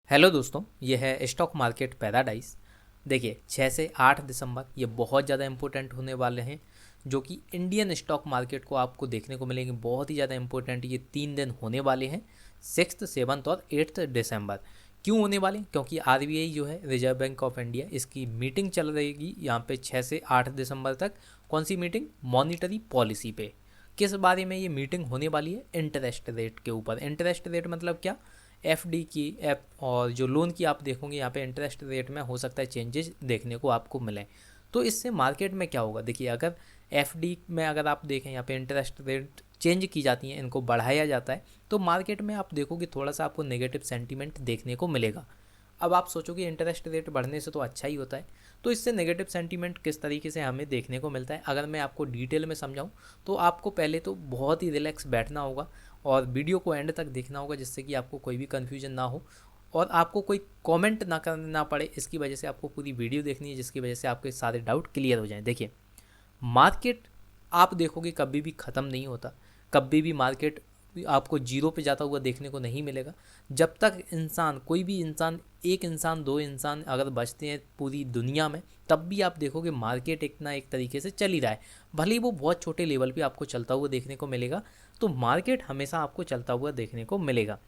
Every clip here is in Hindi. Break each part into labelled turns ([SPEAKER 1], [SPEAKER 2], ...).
[SPEAKER 1] हेलो दोस्तों, ये है स्टॉक मार्केट पैराडाइज। देखिए 6 से 8 दिसंबर ये बहुत ज़्यादा इंपॉर्टेंट होने वाले हैं, जो कि इंडियन स्टॉक मार्केट को आपको देखने को मिलेंगे। बहुत ही ज़्यादा इंपॉर्टेंट ये 3 दिन होने वाले हैं, 6th, 7th और 8th दिसंबर। क्यों होने वाले? क्योंकि आरबीआई जो है, रिजर्व बैंक ऑफ इंडिया, इसकी मीटिंग चल रहेगी यहाँ पे 6 से 8 दिसंबर तक। कौन सी मीटिंग? मॉनिटरी पॉलिसी पे। किस बारे में ये मीटिंग होने वाली है? इंटरेस्ट रेट के ऊपर। इंटरेस्ट रेट मतलब क्या? एफडी की एफ और जो लोन की आप देखोगे यहाँ पे इंटरेस्ट रेट में हो सकता है चेंजेस देखने को आपको मिले। तो इससे मार्केट में क्या होगा? देखिए, अगर एफडी में अगर आप देखें यहाँ पे इंटरेस्ट रेट चेंज की जाती हैं, इनको बढ़ाया जाता है, तो मार्केट में आप देखोगे थोड़ा सा आपको नेगेटिव सेंटीमेंट देखने को मिलेगा। अब आप सोचोगे इंटरेस्ट रेट बढ़ने से तो अच्छा ही होता है, तो इससे नेगेटिव सेंटीमेंट किस तरीके से हमें देखने को मिलता है अगर मैं आपको डिटेल में समझाऊं, तो आपको पहले तो बहुत ही रिलैक्स बैठना होगा और वीडियो को एंड तक देखना होगा, जिससे कि आपको कोई भी कन्फ्यूजन ना हो और आपको कोई कमेंट ना करना पड़े। इसकी वजह से आपको पूरी वीडियो देखनी है, जिसकी वजह से आपके सारे डाउट क्लियर हो जाएं। देखिए, मार्केट आप देखोगे कभी भी ख़त्म नहीं होता, कभी भी मार्केट आपको जीरो पे जाता हुआ देखने को नहीं मिलेगा। जब तक इंसान, कोई भी इंसान, एक इंसान, दो इंसान अगर बचते हैं पूरी दुनिया में, तब भी आप देखोगे मार्केट एक ना एक तरीके से चल ही रहा है। भले ही वो बहुत छोटे लेवल पे आपको चलता हुआ देखने को मिलेगा, तो मार्केट हमेशा आपको चलता हुआ देखने को मिलेगा।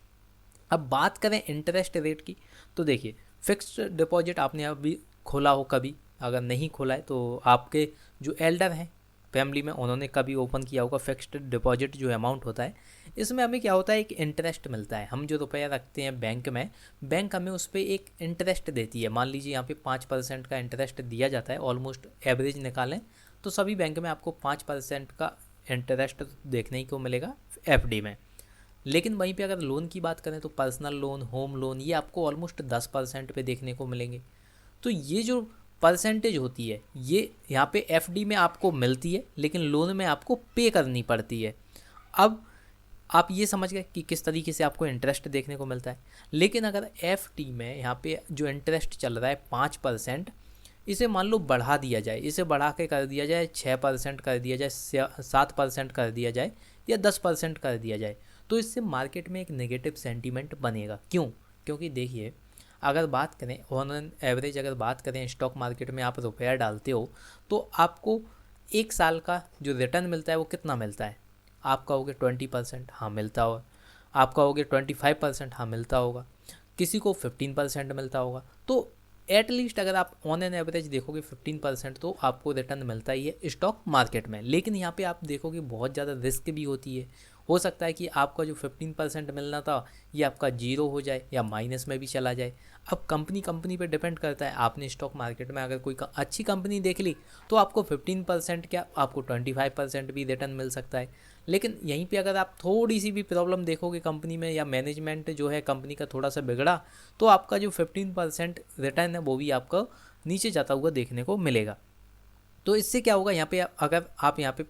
[SPEAKER 1] अब बात करें इंटरेस्ट रेट की, तो देखिए, फिक्स्ड डिपॉजिट आपने अभी खोला हो कभी? अगर नहीं खोला है तो आपके जो एल्डर हैं फैमिली में, उन्होंने कभी ओपन किया होगा। फिक्स्ड डिपॉजिट जो अमाउंट होता है, इसमें हमें क्या होता है, एक इंटरेस्ट मिलता है। हम जो रुपया रखते हैं बैंक में, बैंक हमें उस पर एक इंटरेस्ट देती है। मान लीजिए यहाँ पे 5% का इंटरेस्ट दिया जाता है। ऑलमोस्ट एवरेज निकालें तो सभी बैंक में आपको 5% का इंटरेस्ट देखने को मिलेगा एफडी में। लेकिन वहीं पे अगर लोन की बात करें तो पर्सनल लोन, होम लोन, ये आपको ऑलमोस्ट 10% पे देखने को मिलेंगे। तो ये जो परसेंटेज होती है, ये यहाँ पे एफडी में आपको मिलती है, लेकिन लोन में आपको पे करनी पड़ती है। अब आप ये समझ गए कि किस तरीके से आपको इंटरेस्ट देखने को मिलता है। लेकिन अगर एफडी में यहाँ पे जो इंटरेस्ट चल रहा है 5%, इसे मान लो बढ़ा दिया जाए, इसे बढ़ा के कर दिया जाए 6% कर दिया जाए, 7% कर दिया जाए, या 10% कर दिया जाए, तो इससे मार्केट में एक नेगेटिव सेंटीमेंट बनेगा। क्यों? क्योंकि देखिए, अगर बात करें ऑन एन एवरेज, अगर बात करें स्टॉक मार्केट में आप रुपया डालते हो, तो आपको 1 साल का जो रिटर्न मिलता है वो कितना मिलता है? आप कहोगे 20%, हाँ मिलता होगा। आप कहोगे 25%, हाँ मिलता होगा। किसी को 15% मिलता होगा। तो एटलीस्ट अगर आप ऑन एन एवरेज देखोगे 15% तो आपको रिटर्न मिलता ही है स्टॉक मार्केट में। लेकिन यहाँ पे आप देखोगे बहुत ज़्यादा रिस्क भी होती है। हो सकता है कि आपका जो 15% मिलना था, ये आपका जीरो हो जाए या माइनस में भी चला जाए। अब कंपनी कंपनी पे डिपेंड करता है। आपने स्टॉक मार्केट में अगर कोई अच्छी कंपनी देख ली, तो आपको 15% क्या, आपको 25% भी रिटर्न मिल सकता है। लेकिन यहीं पे अगर आप थोड़ी सी भी प्रॉब्लम देखोगे कंपनी में, या मैनेजमेंट जो है कंपनी का थोड़ा सा बिगड़ा, तो आपका जो 15% रिटर्न है वो भी आपको नीचे जाता हुआ देखने को मिलेगा। तो इससे क्या होगा, यहाँ पे अगर आप यहाँ पे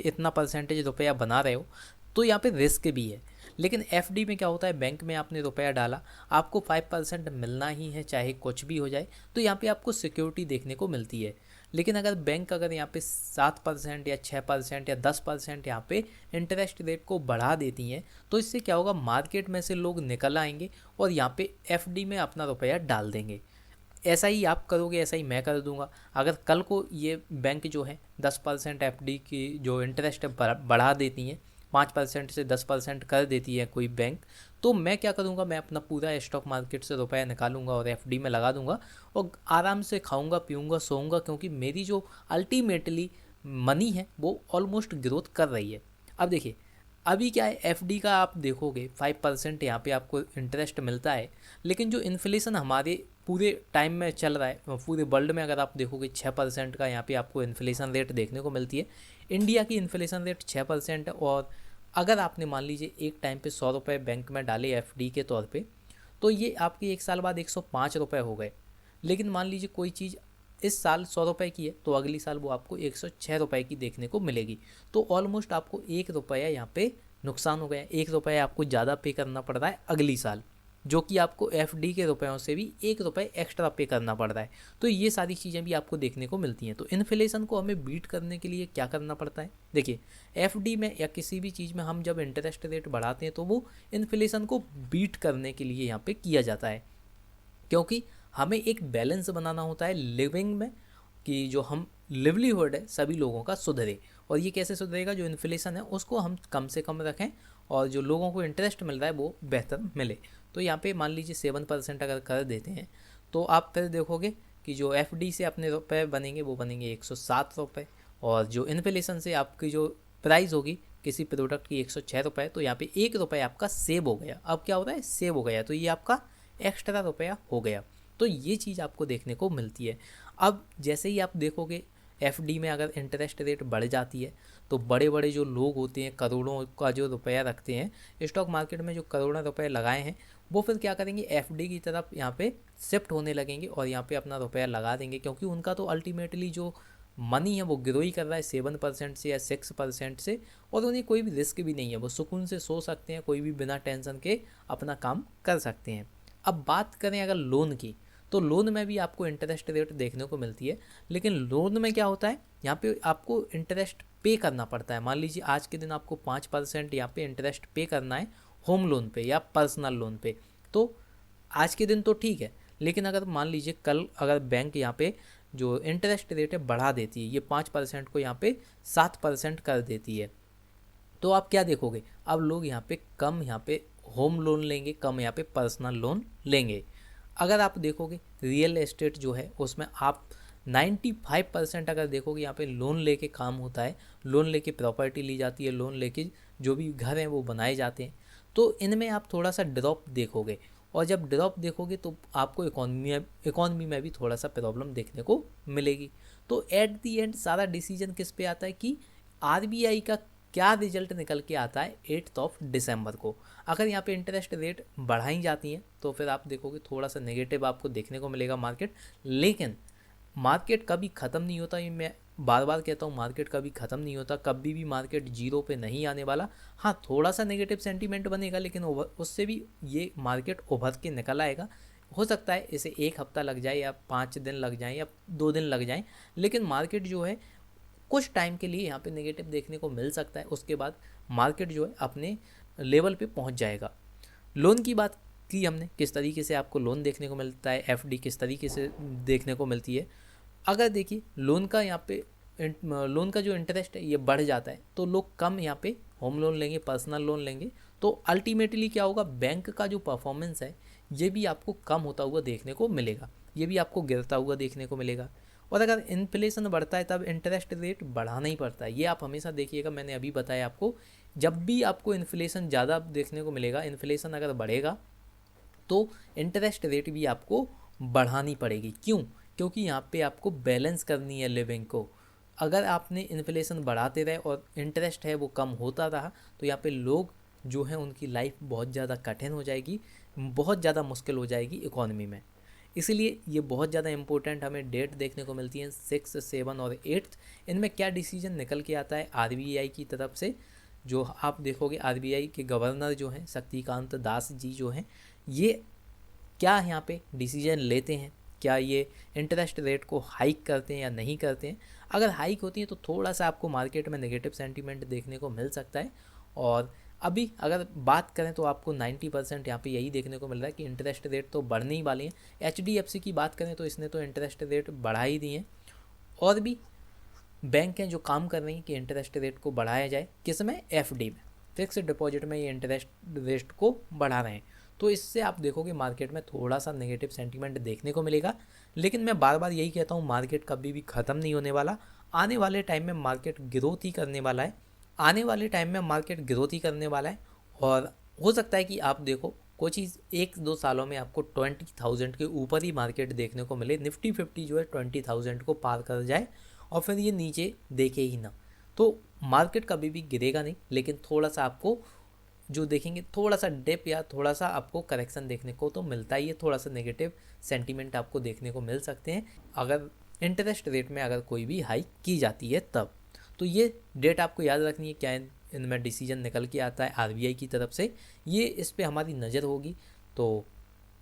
[SPEAKER 1] इतना परसेंटेज रुपया बना रहे हो, तो यहाँ पे रिस्क भी है। लेकिन एफडी में क्या होता है, बैंक में आपने रुपया डाला, आपको 5% मिलना ही है, चाहे कुछ भी हो जाए। तो यहाँ पे आपको सिक्योरिटी देखने को मिलती है। लेकिन अगर बैंक अगर यहाँ पे 7% या 6% या 10% यहाँ पे इंटरेस्ट रेट को बढ़ा देती हैं, तो इससे क्या होगा, मार्केट में से लोग निकल आएंगे और यहाँ पे एफडी में अपना रुपया डाल देंगे। ऐसा ही आप करोगे, ऐसा ही मैं कर दूंगा। अगर कल को ये बैंक जो है 10% एफडी की जो इंटरेस्ट है बढ़ा देती हैं, 5% से 10% कर देती है कोई बैंक, तो मैं क्या करूँगा, मैं अपना पूरा स्टॉक मार्केट से रुपया निकालूंगा और एफडी में लगा दूंगा और आराम से खाऊंगा, पीऊँगा, सोऊंगा, क्योंकि मेरी जो अल्टीमेटली मनी है वो ऑलमोस्ट ग्रोथ कर रही है। अब देखिए, अभी क्या है, एफडी का आप देखोगे 5% यहाँ पे आपको इंटरेस्ट मिलता है। लेकिन जो इन्फ्लेशन हमारे पूरे टाइम में चल रहा है, पूरे वर्ल्ड में अगर आप देखोगे 6% का यहाँ पे आपको इन्फ्लेशन रेट देखने को मिलती है। इंडिया की इन्फ्लेशन रेट 6% है। और अगर आपने मान लीजिए एक टाइम पे 100 रुपये बैंक में डाले एफडी के तौर पे, तो ये आपके 1 साल बाद 105 रुपये हो गए। लेकिन मान लीजिए कोई चीज़ इस साल 100 रुपये की है, तो अगली साल वो आपको 106 रुपये की देखने को मिलेगी। तो ऑलमोस्ट आपको 1 रुपया यहाँ पे नुकसान हो गया। 1 रुपया आपको ज़्यादा पे करना पड़ रहा है अगली साल, जो कि आपको एफडी के रुपयों से भी 1 रुपये एक्स्ट्रा पे करना पड़ रहा है। तो ये सारी चीज़ें भी आपको देखने को मिलती हैं। तो इन्फ्लेशन को हमें बीट करने के लिए क्या करना पड़ता है? देखिए, एफडी में या किसी भी चीज़ में हम जब इंटरेस्ट रेट बढ़ाते हैं, तो वो इन्फ्लेशन को बीट करने के लिए यहाँ पे किया जाता है। क्योंकि हमें एक बैलेंस बनाना होता है लिविंग में, कि जो हम लिवलीहुड है सभी लोगों का सुधरे। और ये कैसे सुधरेगा, जो इन्फ्लेशन है उसको हम कम से कम रखें और जो लोगों को इंटरेस्ट मिल रहा है वो बेहतर मिले। तो यहाँ पे मान लीजिए 7% अगर कर देते हैं तो आप फिर देखोगे कि जो एफडी से अपने रुपए बनेंगे वो बनेंगे 107 रुपये, और जो इन्फ्लेशन से आपकी जो प्राइस होगी किसी प्रोडक्ट की 106 रुपये, तो यहाँ पे 1 रुपये आपका सेव हो गया। अब क्या होता है, सेव हो गया, तो ये आपका एक्स्ट्रा रुपया हो गया। तो ये चीज़ आपको देखने को मिलती है। अब जैसे ही आप देखोगे एफडी में अगर इंटरेस्ट रेट बढ़ जाती है तो बड़े बड़े जो लोग होते हैं, करोड़ों का जो रुपया रखते हैं स्टॉक मार्केट में, जो करोड़ों रुपए लगाए हैं, वो फिर क्या करेंगे, एफडी की तरफ यहाँ पे शिफ्ट होने लगेंगे और यहाँ पे अपना रुपया लगा देंगे, क्योंकि उनका तो अल्टीमेटली जो मनी है वो ग्रो ही कर रहा है 7% से या 6% से, और उन्हें कोई भी रिस्क भी नहीं है, वो सुकून से सो सकते हैं, कोई भी बिना टेंशन के अपना काम कर सकते हैं। अब बात करें अगर लोन की, तो लोन में भी आपको इंटरेस्ट रेट देखने को मिलती है, लेकिन लोन में क्या होता है, यहाँ पे आपको इंटरेस्ट पे करना पड़ता है। मान लीजिए आज के दिन आपको 5% यहाँ पे इंटरेस्ट पे करना है होम लोन पे या पर्सनल लोन पे, तो आज के दिन तो ठीक है, लेकिन अगर मान लीजिए कल अगर बैंक यहाँ पे जो इंटरेस्ट रेट है बढ़ा देती है, ये 5% को यहाँ पे 7% कर देती है, तो आप क्या देखोगे, अब लोग यहाँ पे कम यहाँ पे होम लोन लेंगे, कम यहाँ पे पर्सनल लोन लेंगे। अगर आप देखोगे रियल एस्टेट जो है उसमें आप 95% अगर देखोगे यहाँ पे लोन लेके काम होता है, लोन लेके प्रॉपर्टी ली जाती है, लोन लेके जो भी घर हैं वो बनाए जाते हैं। तो इनमें आप थोड़ा सा ड्रॉप देखोगे, और जब ड्रॉप देखोगे तो आपको इकॉनमी में भी थोड़ा सा प्रॉब्लम देखने को मिलेगी। तो एट दी एंड सारा डिसीजन किस पे आता है कि आरबीआई का क्या रिजल्ट निकल के आता है 8 दिसंबर को। अगर यहाँ पे इंटरेस्ट रेट बढ़ाई जाती हैं तो फिर आप देखोगे थोड़ा सा नेगेटिव आपको देखने को मिलेगा मार्केट, लेकिन मार्केट कभी ख़त्म नहीं होता। ये मैं बार बार कहता हूँ, मार्केट कभी ख़त्म नहीं होता, कभी भी मार्केट जीरो पे नहीं आने वाला। हाँ, थोड़ा सा नेगेटिव सेंटीमेंट बनेगा, लेकिन उससे भी ये मार्केट उभर के निकल आएगा। हो सकता है इसे 1 हफ्ता लग जाए या 5 दिन लग जाए या 2 दिन लग जाए, लेकिन मार्केट जो है कुछ टाइम के लिए यहाँ पे नेगेटिव देखने को मिल सकता है, उसके बाद मार्केट जो है अपने लेवल पे पहुँच जाएगा। लोन की बात की हमने, किस तरीके से आपको लोन देखने को मिलता है, एफडी किस तरीके से देखने को मिलती है। अगर देखिए लोन का यहाँ पे लोन का जो इंटरेस्ट है ये बढ़ जाता है तो लोग कम यहाँ पे होम लोन लेंगे, पर्सनल लोन लेंगे, तो अल्टीमेटली क्या होगा, बैंक का जो परफॉर्मेंस है ये भी आपको कम होता हुआ देखने को मिलेगा, ये भी आपको गिरता हुआ देखने को मिलेगा। और अगर इन्फ्लेशन बढ़ता है तब इंटरेस्ट रेट बढ़ाना ही पड़ता है, ये आप हमेशा देखिएगा। मैंने अभी बताया आपको, जब भी आपको इन्फ्लेशन ज़्यादा देखने को मिलेगा, इन्फ्लेशन अगर बढ़ेगा तो इंटरेस्ट रेट भी आपको बढ़ानी पड़ेगी। क्यों? क्योंकि यहाँ पे आपको बैलेंस करनी है लिविंग को। अगर आपने इन्फ्लेशन बढ़ाते रहे और इंटरेस्ट है वो कम होता रहा तो यहाँ पे लोग जो हैं उनकी लाइफ बहुत ज़्यादा कठिन हो जाएगी, बहुत ज़्यादा मुश्किल हो जाएगी इकोनॉमी में। इसीलिए ये बहुत ज़्यादा इंपॉर्टेंट हमें डेट देखने को मिलती है 6, 7 और 8। इनमें क्या डिसीजन निकल के आता है आरबीआई की तरफ से। जो आप देखोगे आरबीआई के गवर्नर जो हैं शक्तिकांत दास जी जो हैं, ये क्या यहाँ पे डिसीजन लेते हैं, क्या ये इंटरेस्ट रेट को हाइक करते हैं या नहीं करते हैं। अगर हाइक होती है तो थोड़ा सा आपको मार्केट में नेगेटिव सेंटीमेंट देखने को मिल सकता है, और अभी अगर बात करें तो आपको 90% यहाँ पे यही देखने को मिल रहा है कि इंटरेस्ट रेट तो बढ़ने ही वाले हैं। एचडीएफसी की बात करें तो इसने तो इंटरेस्ट रेट बढ़ा ही दिए हैं, और भी बैंक हैं जो काम कर रही हैं कि इंटरेस्ट रेट को बढ़ाया जाए, किस में, एफडी में, फिक्स्ड डिपॉजिट में ये इंटरेस्ट रेट को बढ़ा रहे हैं। तो इससे आप देखोगे मार्केट में थोड़ा सा नेगेटिव सेंटीमेंट देखने को मिलेगा, लेकिन मैं बार बार यही कहता हूँ मार्केट कभी भी ख़त्म नहीं होने वाला। आने वाले टाइम में मार्केट ग्रोथ ही करने वाला है, आने वाले टाइम में मार्केट ग्रोथ ही करने वाला है। और हो सकता है कि आप देखो कोई चीज़ 1-2 सालों में आपको 20,000 के ऊपर ही मार्केट देखने को मिले, निफ्टी 50 जो है 20,000 को पार कर जाए और फिर ये नीचे देखे ही ना। तो मार्केट कभी भी गिरेगा नहीं, लेकिन थोड़ा सा आपको जो देखेंगे थोड़ा सा डिप या थोड़ा सा आपको करेक्शन देखने को तो मिलता ही है, थोड़ा सा नेगेटिव सेंटीमेंट आपको देखने को मिल सकते हैं अगर इंटरेस्ट रेट में अगर कोई भी हाइक की जाती है तब। तो ये डेट आपको याद रखनी है, क्या इनमें डिसीजन निकल के आता है आरबीआई की तरफ से, ये इस पे हमारी नज़र होगी। तो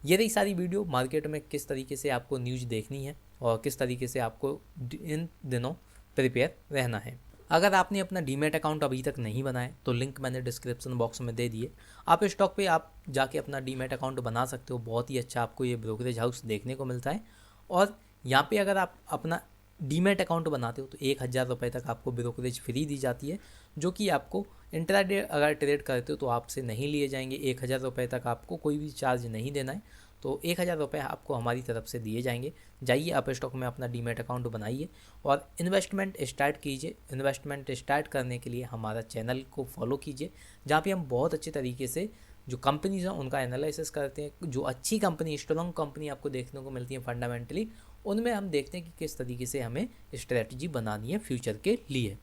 [SPEAKER 1] ये रही सारी वीडियो, मार्केट में किस तरीके से आपको न्यूज़ देखनी है और किस तरीके से आपको इन दिनों प्रिपेयर रहना है। अगर आपने अपना डीमैट अकाउंट अभी तक नहीं बनाया तो लिंक मैंने डिस्क्रिप्शन बॉक्स में दे दिए। आप स्टॉक पे आप जाके अपना डीमैट अकाउंट बना सकते हो। बहुत ही अच्छा आपको ये ब्रोकरेज हाउस देखने को मिलता है। और यहाँ पे अगर आप अपना डीमैट अकाउंट बनाते हो तो 1,000 रुपये तक आपको ब्रोकरेज फ्री दी जाती है, जो कि आपको इंट्राडे अगर ट्रेड करते हो तो आपसे नहीं लिए जाएंगे। 1,000 रुपये तक आपको कोई भी चार्ज नहीं देना है, तो 1,000 रुपये आपको हमारी तरफ से दिए जाएंगे। जाइए आप स्टॉक में अपना डीमैट अकाउंट बनाइए और इन्वेस्टमेंट स्टार्ट कीजिए। इन्वेस्टमेंट स्टार्ट करने के लिए हमारा चैनल को फॉलो कीजिए, जहाँ पे हम बहुत अच्छे तरीके से जो कंपनीज हैं उनका एनालिसिस करते हैं। जो अच्छी कंपनी, स्ट्रॉन्ग कंपनी आपको देखने को मिलती है फंडामेंटली, उनमें हम देखते हैं कि किस तरीके से हमें स्ट्रेटजी बनानी है फ्यूचर के लिए।